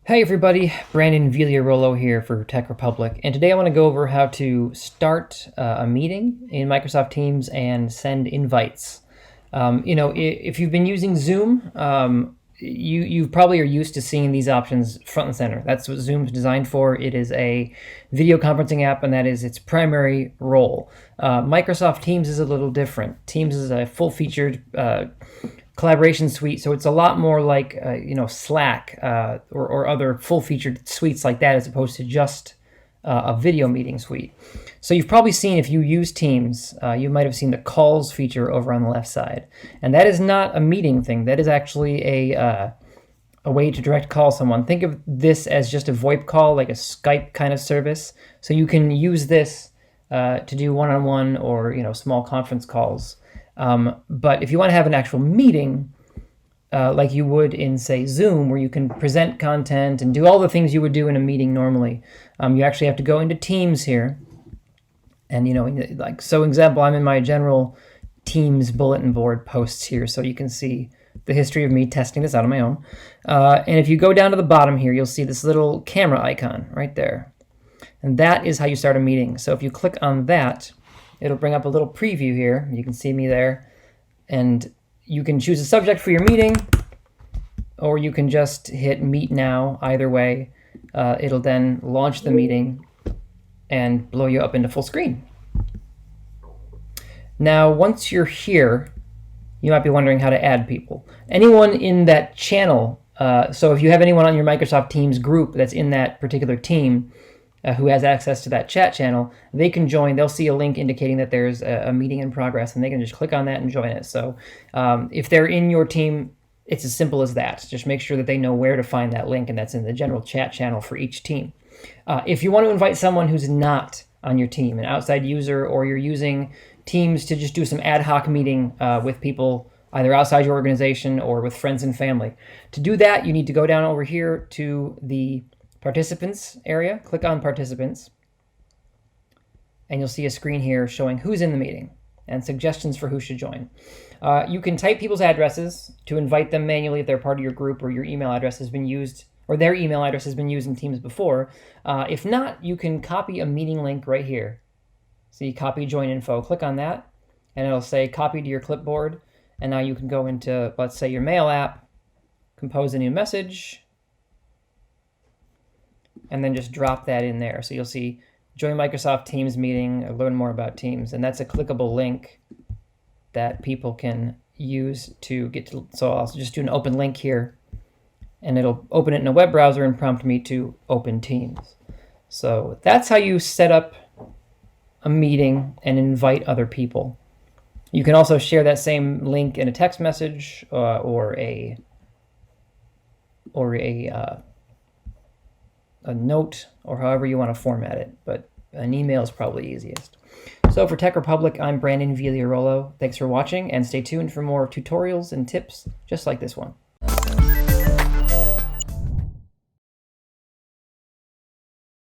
Hey everybody, Brandon Vigliarolo here for Tech Republic, and today I want to go over how to start a meeting in Microsoft Teams and send invites. If you've been using Zoom, you probably are used to seeing these options front and center. That's what Zoom's designed for. It is a video conferencing app, and that is its primary role. Microsoft Teams is a little different. Teams is a full-featured collaboration suite, so it's a lot more like Slack or other full-featured suites like that, as opposed to just a video meeting suite. So you've probably seen, if you use Teams, you might have seen the calls feature over on the left side, and that is not a meeting thing. That is actually a way to direct call someone. Think of this as just a VoIP call, like a Skype kind of service. So you can use this to do one-on-one or small conference calls. But if you want to have an actual meeting, like you would in, say, Zoom, where you can present content and do all the things you would do in a meeting normally, you actually have to go into Teams here. And, example, I'm in my general Teams bulletin board posts here, so you can see the history of me testing this out on my own. And if you go down to the bottom here, you'll see this little camera icon right there. And that is how you start a meeting. So if you click on that, it'll bring up a little preview here. You can see me there. And you can choose a subject for your meeting, or you can just hit Meet Now. Either way, it'll then launch the meeting and blow you up into full screen. Now, once you're here, you might be wondering how to add people. Anyone in that channel, so if you have anyone on your Microsoft Teams group that's in that particular team, who has access to that chat channel, they can join. They'll see a link indicating that there's a meeting in progress, and they can just click on that and join it. So if they're in your team, it's as simple as that. Just make sure that they know where to find that link, and that's in the general chat channel for each team. If you want to invite someone who's not on your team, an outside user, or you're using Teams to just do some ad hoc meeting with people either outside your organization or with friends and family, to do that, you need to go down over here to the Participants area, click on Participants, and you'll see a screen here showing who's in the meeting and suggestions for who should join. You can type people's addresses to invite them manually if they're part of your group, or your email address has been used, or their email address has been used in Teams before. If not, you can copy a meeting link right here. See, copy join info, click on that, and it'll say copy to your clipboard. And now you can go into, let's say, your mail app, compose a new message, and then just drop that in there. So you'll see join Microsoft Teams meeting, or learn more about Teams. And that's a clickable link that people can use to get to. So I'll just do an open link here, and it'll open it in a web browser and prompt me to open Teams. So that's how you set up a meeting and invite other people. You can also share that same link in a text message or a note, or however you want to format it, but an email is probably easiest. So for Tech Republic, I'm Brandon Vigliarolo. Thanks for watching, and stay tuned for more tutorials and tips just like this one.